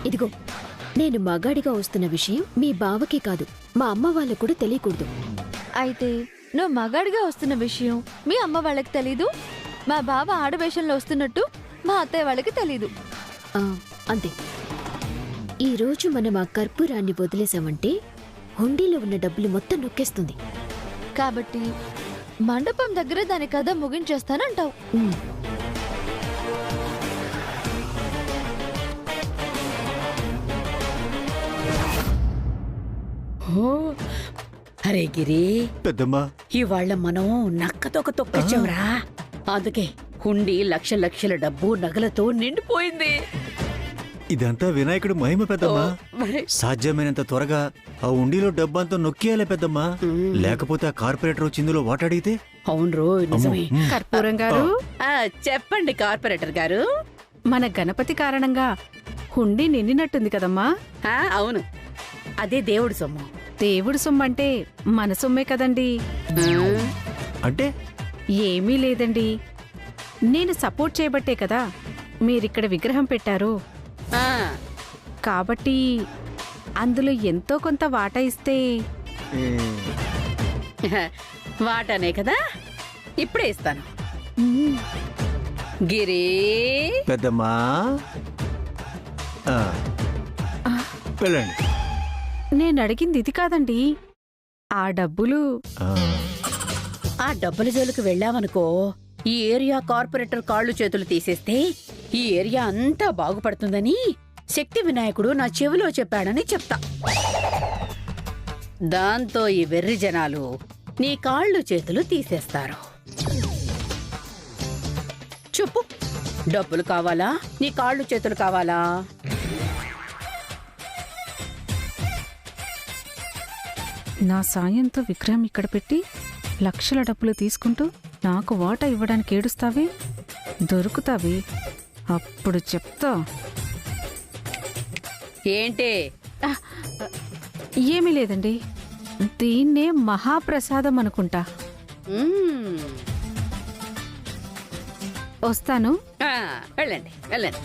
ఇదిగో, నేను మగాడిగా వస్తున్న విషయం మీ బావకి కాదు, మా అమ్మ వాళ్ళకు కూడా తెలియకూడదు. అయితే నువ్వు మగాడిగా వస్తున్న విషయం మీ అమ్మ వాళ్ళకి తెలీదు, మా బావ ఆడవేషంలో వస్తున్నట్టు మా అత్తయ్య వాళ్ళకి తెలీదు. అంతే. ఈరోజు మనం ఆ కర్పూరాన్ని వదిలేసామంటే హుండీలో ఉన్న డబ్బులు మొత్తం నొక్కేస్తుంది. కాబట్టి మండపం దగ్గర దాని కథ ముగించేస్తానంటావు. అరే గిరి, పెద్దమ్మా, ఇవాళ్ళ మనం నక్కతోక తొక్కొచ్చావురా. అందుకే హుండీ లక్షల డబ్బు నగలతో నిండిపోయింది. ఇదంతా వినాయకుడు మహిమ పెద్దమ్మా. మరి సాధ్యమైనంత త్వరగా ఆ ఉండిలో డబ్బంతా నొక్కియాలే పెద్దమ్మా. లేకపోతే ఆ కార్పొరేటర్ వచ్చి ఇందులో వాట అడిగితే. అవును రో, నిజమే. కర్పూరం గారు, చెప్పండి కార్పొరేటర్ గారు. మన గణపతి కారణంగా హుండీ నిండినట్టుంది కదమ్మా. అవును, అదే దేవుడి సొమ్ము. దేవుడి సొమ్మంటే మన సొమ్మే కదండి. అంటే ఏమీ లేదండి, నేను సపోర్ట్ చేయబట్టే కదా మీరిక్కడ విగ్రహం పెట్టారు. ఆ, కాబట్టి అందులో ఎంతో కొంత వాటా ఇస్తే. వాటనే కదా, ఇప్పుడే ఇస్తాను. గిరి, పెద్దమ్మా, వెళ్ళండి. నేను అడిగింది ఇది కాదండి, ఆ డబ్బులు. ఆ డబ్బుల జోలికి వెళ్ళావనుకో, ఈ ఏరియా కార్పొరేటర్ కాళ్ళు చేతులు తీసేస్తే ఈ ఏరియా అంతా బాగుపడుతుందని శక్తి వినాయకుడు నా చెవిలో చెప్పాడని చెప్తా. దాంతో ఈ వెర్రి జనాలు నీ కాళ్ళు చేతులు తీసేస్తారు. చెప్పు, డబ్బులు కావాలా, నీ కాళ్ళు చేతులు కావాలా? నా సాయంతో విగ్రహం ఇక్కడ పెట్టి లక్షల డబ్బులు తీసుకుంటూ నాకు వాటా ఇవ్వడానికి ఏడుస్తావే, దొరుకుతావే, అప్పుడు చెప్తా. ఏంటి? ఏమీ లేదండి, దీన్నే మహాప్రసాదం అనుకుంటా. వస్తాను. వెళ్ళండి వెళ్ళండి.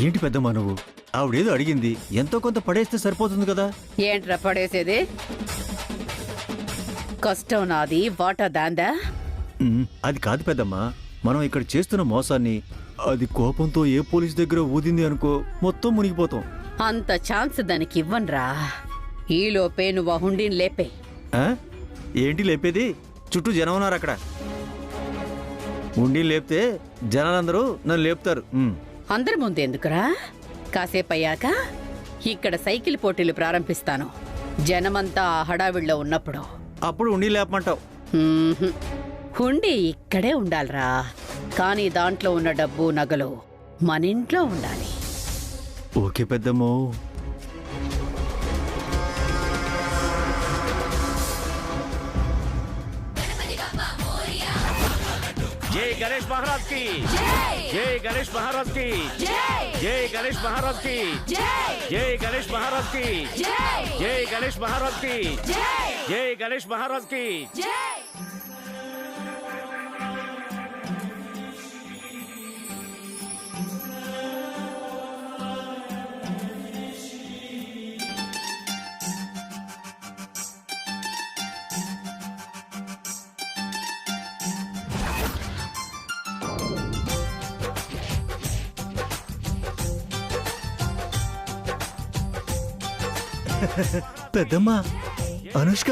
ఏంటి పెద్దమ్మా నువ్వు? ఆవిడేదో అడిగింది, ఎంతో కొంత పడేస్తే సరిపోతుంది కదా. ఏంట్రా పడేసేది? కష్టం నాది, వాటా దాందా? అది కాదు పెద్దమ్మా, మనం ఇక్కడ చేస్తున్న మోసాన్ని అది కోపంతో ఏ పోలీస్ దగ్గర ఊదింది అనుకో, మొత్తం మునిగిపోతాం. అంత ఛాన్స్ దానికి ఇవ్వన్రా. ఈలోపే నువ్వు ఆ హుండీని లేపే. ఏంటి లేపేది? చుట్టూ జనం ఉన్నారు అక్కడ. ఉండి లేపితే జనాలందరూ నన్ను లేపుతారు. అందరి ముందు ఎందుకురా? కాసేపు అయ్యాక ఇక్కడ సైకిల్ పోటీలు ప్రారంభిస్తాను. జనమంతా ఆ హడావిడిలో ఉన్నప్పుడు అప్పుడు ఉండి లేపమంటావు. హుండీ ఇక్కడే ఉండాలిరా, కానీ దాంట్లో ఉన్న డబ్బు నగలు మన ఇంట్లో ఉండాలి. ఓకే పెద్దమ్మో. जय गणेश महाराज की जय गणेश महाराज की जय गणेश महाराज की जय गणेश महाराज की जय गणेश महाराज की जय गणेश महाराज की. పెద్దమ్మా, అనుష్క.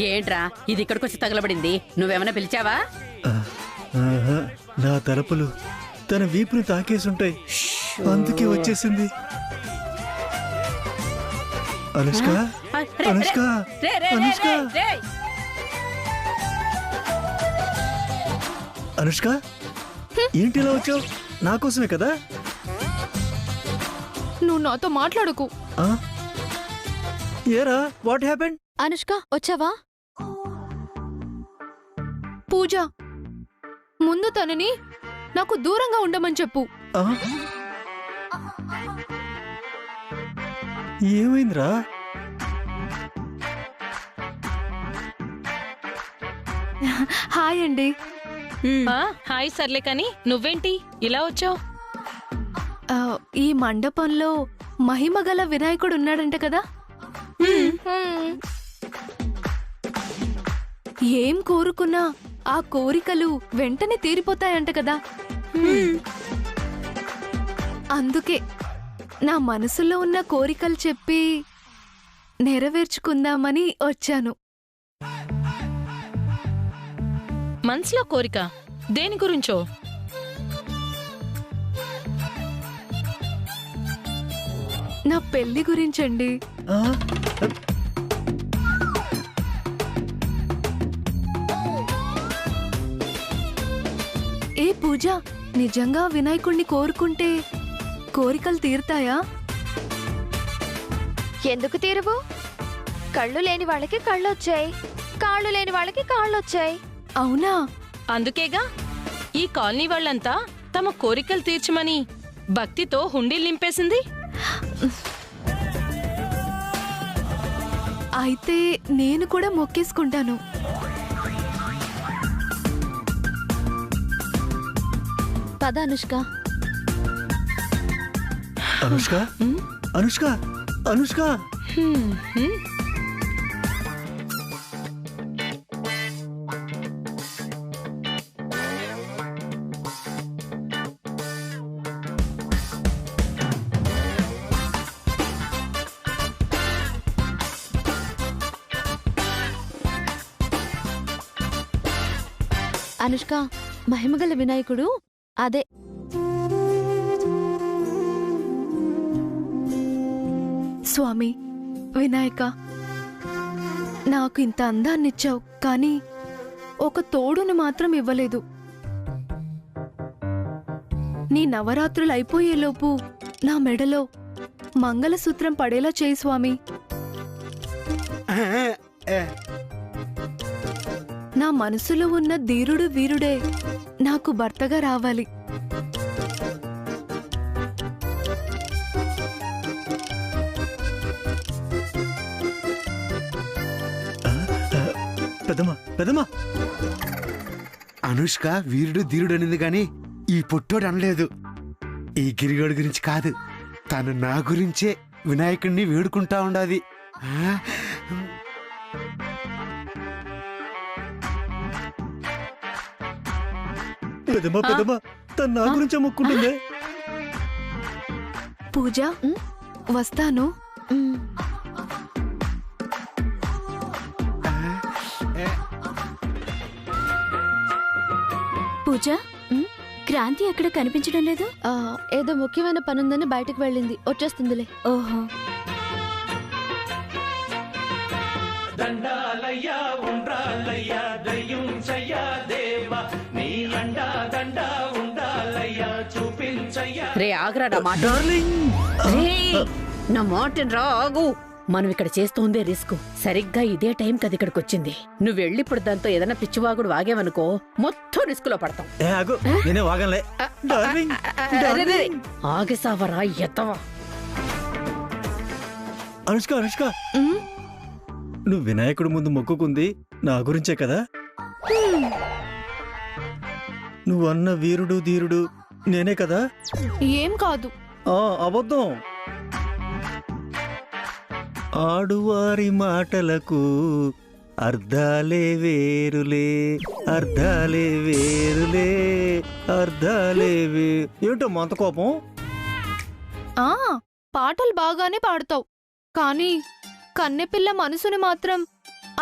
ఏంట్రా ఇది ఇక్కడికొచ్చి తగలబడింది? నువ్వేమైనా పిలిచావా? నా తలుపులు తన వీపుని తాకేసుంటాయి, అందుకే వచ్చేసింది. అనుష్క, అనుష్క, అనుష్క, అనుష్క, ఏంటి ఇలా వచ్చావు? నా కోసమే కదా. నువ్వు నాతో మాట్లాడుకు. ఏరా, వాట్ హ్యాపెండ్? అనుష్క, వచ్చావా? పూజ, ముందు తనని నాకు దూరంగా ఉండమని చెప్పు. ఏమైందిరా? హాయ్ అండి, హాయ్ సర్లే కాని నువ్వేంటి ఇలా వచ్చావు? ఈ మండపంలో మహిమ గల వినాయకుడు ఉన్నాడంట కదా. ఏం కోరుకున్నా ఆ కోరికలు వెంటనే తీరిపోతాయంట కదా. అందుకే నా మనసులో ఉన్న కోరికలు చెప్పి నెరవేర్చుకుందామని వచ్చాను. మనసులో కోరిక దేని గురించో? నా పెళ్లి గురించండి. ఆ? ఏ పూజ, నిజంగా వినాయకుణ్ణి కోరుకుంటే కోరికలు తీరుతాయా? ఎందుకు తీరవు? కళ్ళు లేని వాళ్ళకి కళ్ళు వచ్చాయి, కాళ్ళు లేని వాళ్ళకి కాళ్ళు వచ్చాయి. అవునా? అందుకేగా ఈ కాలనీ వాళ్ళంతా తమ కోరికలు తీర్చమని భక్తితో హుండీలు నింపేసింది. అయితే నేను కూడా మొక్కేసుకుంటాను. పద అనుష్క. అనుష్క అనుష్క అనుష్క అనుష్క, మహిమగల వినాయకుడు అదే. స్వామి వినాయక, నాకు ఇంత అందాన్నిచ్చావు, కానీ ఒక తోడును మాత్రం ఇవ్వలేదు. నీ నవరాత్రులు అయిపోయేలోపు నా మెడలో మంగళసూత్రం పడేలా చేయి స్వామి. నా మనసులో ఉన్న ధీరుడు వీరుడే నాకు భర్తగా రావాలి. పెద్దమ్మా పెద్దమ్మా. అనుష్క వీరుడు ధీరుడు అనింది గాని ఈ పొట్టోడు అనలేదు. ఈ గిరిగోడు గురించి కాదు, తను నా గురించే వినాయకుడిని వేడుకుంటా ఉండాది. పెద్దమ్మా పెద్దమ్మా, తను నా గురించే మొక్కుంటుంది. పూజ, వస్తాను. పూజ, క్రాంతి ఎక్కడ కనిపించడం లేదు. ఏదో ముఖ్యమైన పనుందని బయటకు వెళ్ళింది, వచ్చేస్తుందిలే. ఓహో. దండాలయ్యా ఉండ్రాలయ్యా దయ్యుంచయ్యా దేవా, నీ అండా దండా ఉండాలయ్యా చూపించయ్యా. రే ఆగ్రా నా మాట. నా మాట రా, ఆగు. మనం ఇక్కడ చేస్తోందే రిస్క్. సరిగ్గా ఇదే టైం కది ఇక్కడికి వచ్చింది. నువ్వు వెళ్ళి ఇప్పుడు దాంతో ఏదైనా పిచ్చివాగుడు వాగేవనుకో మొత్తం రిస్క్ లో పడతాం. నేనే వాగలే. ఆగేసావరా ఎత్తవా. అనుష్క అనుష్క, నువ్వు వినాయకుడి ముందు మొక్కుకుంది నా గురించే కదా. నువ్వు అన్న వీరుడు ధీరుడు నేనే కదా. ఏం కాదు. అబద్ధం. ఆడువారి మాటలకు అర్ధాలే వేరులే, అర్ధాలే వేరులే, అర్ధాలే ఏంటో అంత కోపం. పాటలు బాగానే పాడతావు, కానీ కన్నెపిల్ల మనసుని మాత్రం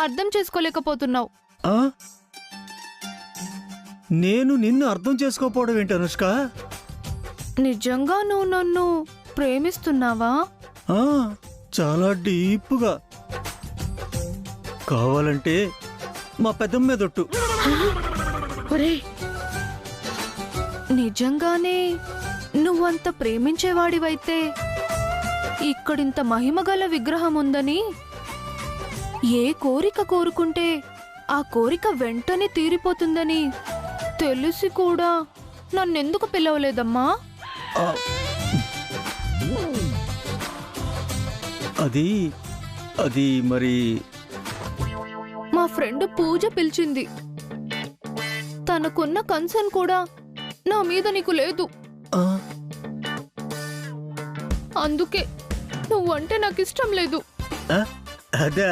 అర్థం చేసుకోలేకపోతున్నావు. నేను నిన్ను అర్థం చేసుకోపోవడం ఏంటి అనుష్క? నిజంగా నువ్వు నన్ను ప్రేమిస్తున్నావా? చాలా డీప్గా. కావాలంటే మా పెద్దమ్మ మీదొట్టు. నిజంగానే నువ్వంత ప్రేమించేవాడివైతే ఇక్కడింత మహిమగల విగ్రహం ఉందని, ఏ కోరిక కోరుకుంటే ఆ కోరిక వెంటనే తీరిపోతుందని తెలిసి కూడా నన్నెందుకు పిలవలేదమ్మా? అది మరి మా ఫ్రెండ్ పూజ పిలిచింది. తనకున్న కన్సర్న్ కూడా నా మీద నీకు లేదు. ఆ, అందుకే నువ్వంటే నాకు ఇష్టం లేదు. ఆ, అదా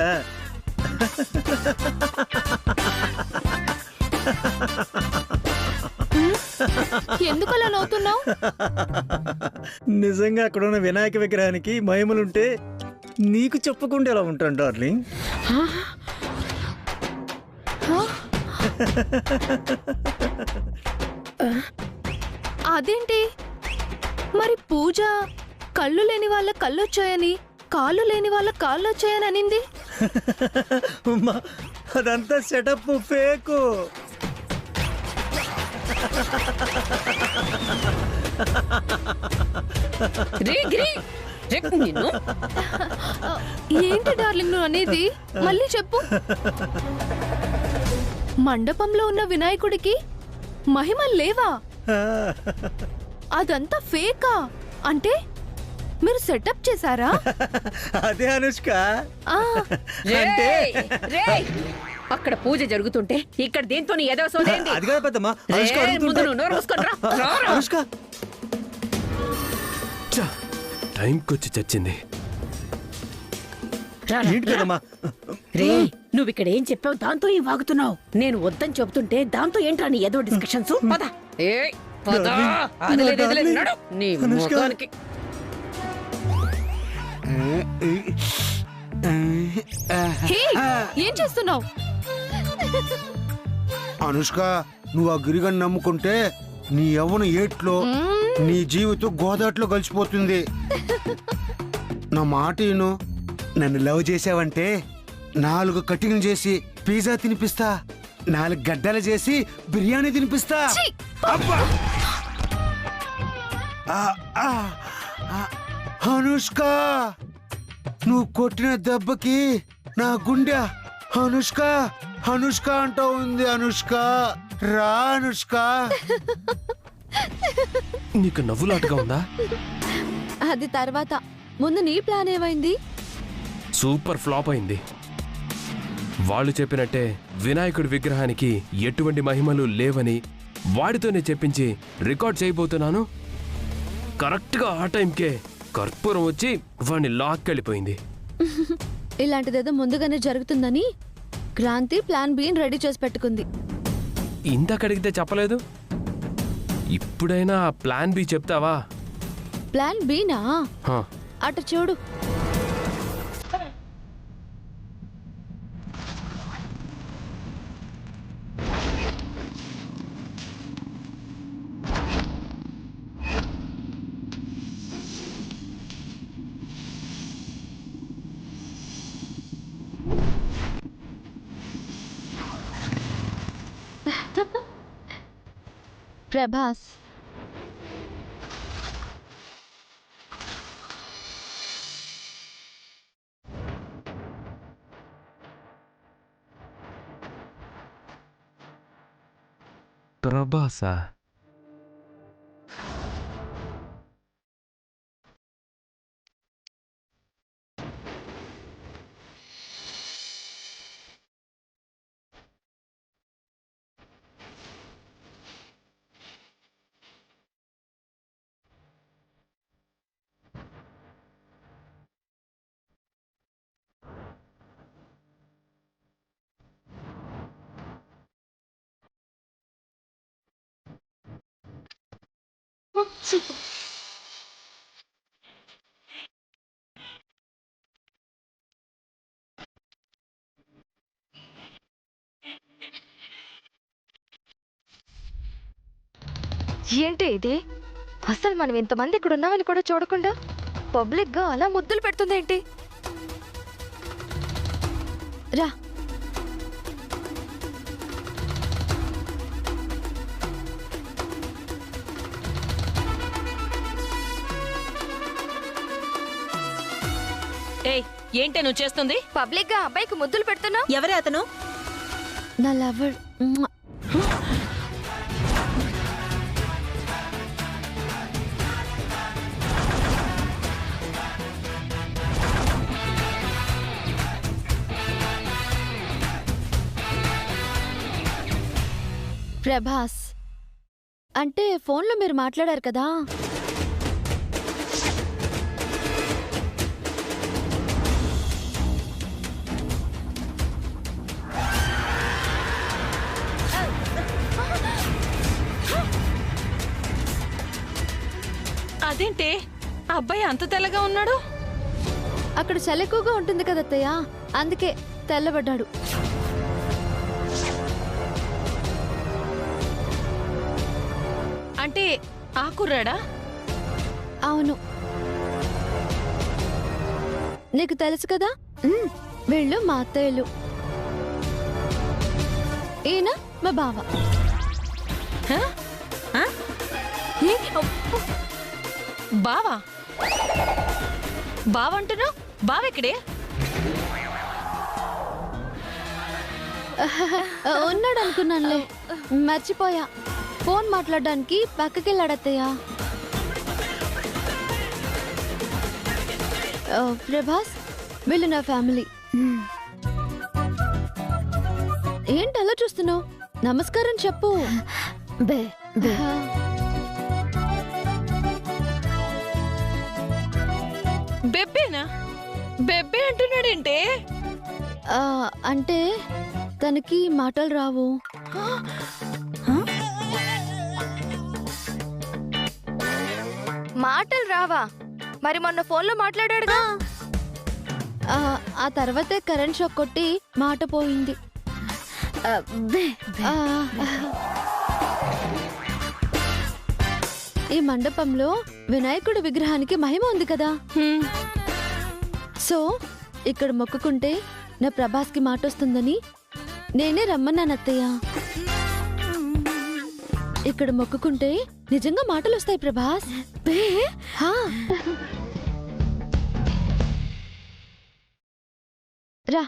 ఎందుకలా నవ్వుతున్నావు? నిజంగా అక్కడ ఉన్న వినాయక విగ్రహానికి మహిమలుంటే నీకు చెప్పకుండా ఎలా ఉంటాను డార్లింగ్. అదేంటి మరి పూజ కళ్ళు లేని వాళ్ళ కళ్ళు వచ్చాయని, కాళ్ళు లేని వాళ్ళ కాళ్ళు వచ్చాయని అనింది? అమ్మా, అదంతా సెటప్ ఫేకు. ఏంటి డార్లింగ్ నువ్వు అనేది? మళ్ళీ చెప్పు. మండపంలో ఉన్న వినాయకుడికి మహిమలు లేవా? అదంతా ఫేకా? అంటే మీరు సెటప్ చేశారా? అదే అనుష్క. ఆ, అంటే అక్కడ పూజ జరుగుతుంటే ఇక్కడ దీంతో ఏదో సోదేంది? అది కాదు పెద్దమ్మా, అనుష్క ముందు అడుగుతుంటే- నువ్వు నోరు మూసుకొని రా. రా, రా. అనుష్క టైంకొచ్చి చచ్చింది. రా, రా. ఏంటి పెద్దమ్మా? రే నువ్వు ఇక్కడ ఏం చెప్పావు దాంతో ఏం వాగుతున్నావు? నేను వద్దని చెబుతుంటే దాంతో ఏంట్రా నీ ఏదో డిస్కషన్స్? పద. ఏయ్, పద. అది లేదు, ఇది లేదు, నడు. నీ అనుష్క. ముఖానికి. హే, ఏం చేస్తున్నావు? అనుష్క, నువ్వు ఆ గిరిగని నమ్ముకుంటే నీ యవ్వన ఏట్లో నీ జీవితం గోదాట్లో కలిసిపోతుంది. నా మాట విను. నన్ను లవ్ చేసావంటే 4 కటింగ్ చేసి పిజ్జా తినిపిస్తా, 4 గడ్డలు చేసి బిర్యానీ తినిపిస్తా. అబ్బా! ఆ, ఆ, ఆ. అనుష్క, నువ్వు కొట్టిన దెబ్బకి నా గుండె అనుష్క అనుష్క అంటూ ఉంది. అనుష్క, రా అనుష్క. నీకు నవ్వులాటగా ఉందా? అది తర్వాత. ముందు నీ ప్లాన్ ఏమైంది? సూపర్ ఫ్లాప్ అయింది. వాళ్ళు చెప్పినట్టే వినాయకుడి విగ్రహానికి ఎటువంటి మహిమలు లేవని వాడితోనే చెప్పించి రికార్డ్ చేయబోతున్నాను. కరెక్ట్గా ఆ టైంకే కర్పూరం వచ్చి వాడిని లాక్కెళ్ళిపోయింది. ఇలాంటిదేదో ముందుగానే జరుగుతుందని క్రాంతి ప్లాన్ బి రెడీ చేసి పెట్టుకుంది. ఇంతకడిగితే చెప్పలేదు, ఇప్పుడైనా ప్లాన్ బి చెప్తావా? ప్లాన్ బీనా? హా. అటు చూడు. ప్రభాస్, ప్రభాసా? ఏంటి ఇది? అసలు మనం ఇంతమంది ఇక్కడ ఉన్నామని కూడా చూడకుండా పబ్లిక్ గా అలా ముద్దులు పెడుతుందేంటి? రా. ఏయ్, ఏంటే నువ్వు చేస్తుంది? పబ్లిక్ గా అబ్బాయికి ముద్దులు పెడుతున్నావు. ఎవరే అతను? నా లవర్. ప్రభాస్ అంటే ఫోన్లో మీరు మాట్లాడారు కదా. అదేంటే అబ్బాయి అంత తెల్లగా ఉన్నాడు? అక్కడ చలి ఎక్కువగా ఉంటుంది కదా అత్తయ్య, అందుకే తెల్లబడ్డాడు. అంటే ఆ కుర్రాడా? అవును, నీకు తెలుసు కదా, వీళ్ళు మా అత్తయ్యలు, ఈయన మా బావ. బావా బావంటున్నావు? బావెక్కడే? ఉన్నాడు అనుకున్నానులే, మర్చిపోయా. ఫోన్ మాట్లాడడానికి పక్కకెళ్ళాడత్తయ్యా. ప్రభాస్ వీళ్ళు నా ఫ్యామిలీ. ఏంటి అలా చూస్తున్నావు? నమస్కారం చెప్పు. బే బే బెబ్బేనా? బెబ్బే అంటున్నాడేంటే? అంటే తనకి మాటలు రావు. మాటలు రావా? మరి మొన్న ఫోన్లో మాట్లాడాడుగా. ఆ తర్వాతే కరెంట్ షాక్ కొట్టి మాట పోయింది. బే ఆ, ఈ మండపంలో వినాయకుడి విగ్రహానికి మహిమ ఉంది కదా. సో ఇక్కడ మొక్కుకుంటే నా ప్రభాస్కి మాట వస్తుందని నేనే రమ్మన్నాను అత్తయ్య. ఇక్కడ మొక్కుకుంటే నిజంగా మాటలు వస్తాయి ప్రభాస్. హా. రా.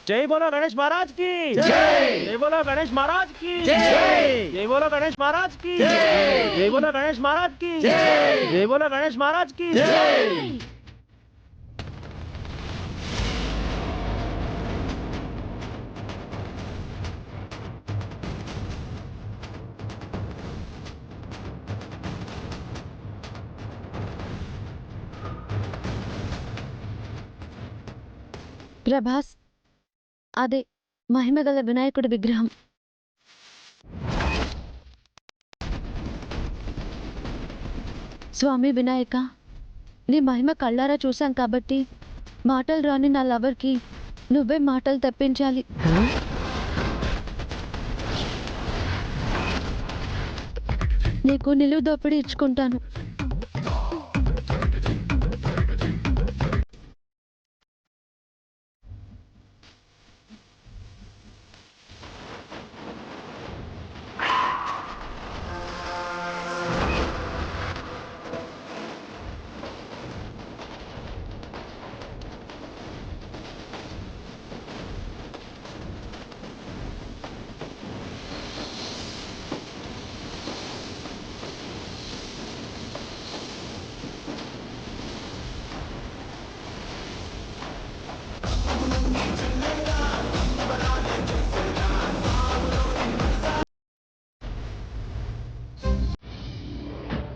जय बोलो गणेश महाराज की जय बोलो गणेश महाराज की जय बोलो गणेश महाराज की जय बोलो गणेश महाराज की जय बोलो गणेश महाराज की ప్రభాస్ అదే మహిమగల వినాయకుడి విగ్రహం. స్వామి వినాయక, నీ మహిమ కళ్ళారా చూశాం కాబట్టి మాటలు రాని నా లవర్కి నువ్వే మాటలు తెప్పించాలి. నీకు నిలువు దోపిడీ ఇచ్చుకుంటాను.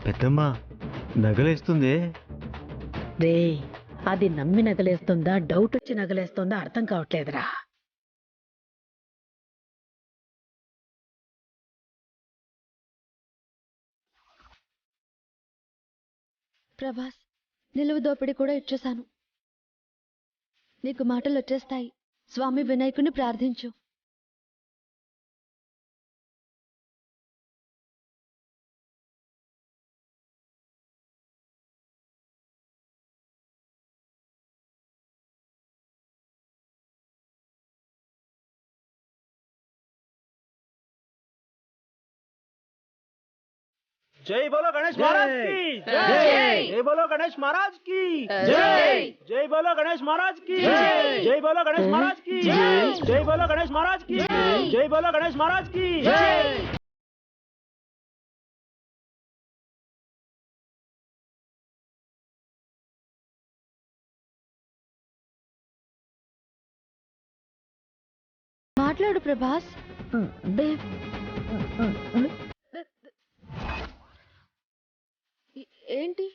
పెద్దమ్మ నగలేస్తుంది. రే, అది నమ్మి నగలేస్తుందా డౌట్ వచ్చి నగలేస్తుందా అర్థం కావట్లేదురా. ప్రభాస్ నిలువు దోపిడీ కూడా ఇచ్చేశాను. నీకు మాటలు వచ్చేస్తాయి. స్వామి వినాయకుని ప్రార్థించు. जय बोलो गणेश महाराज की जय बोलो गणेश महाराज की जय बोलो गणेश महाराज की जय बोलो गणेश महाराज की जय बोलो गणेश महाराज की जय बोलो गणेश महाराज की మాట్లాడు ప్రభాస్. ఏంటి?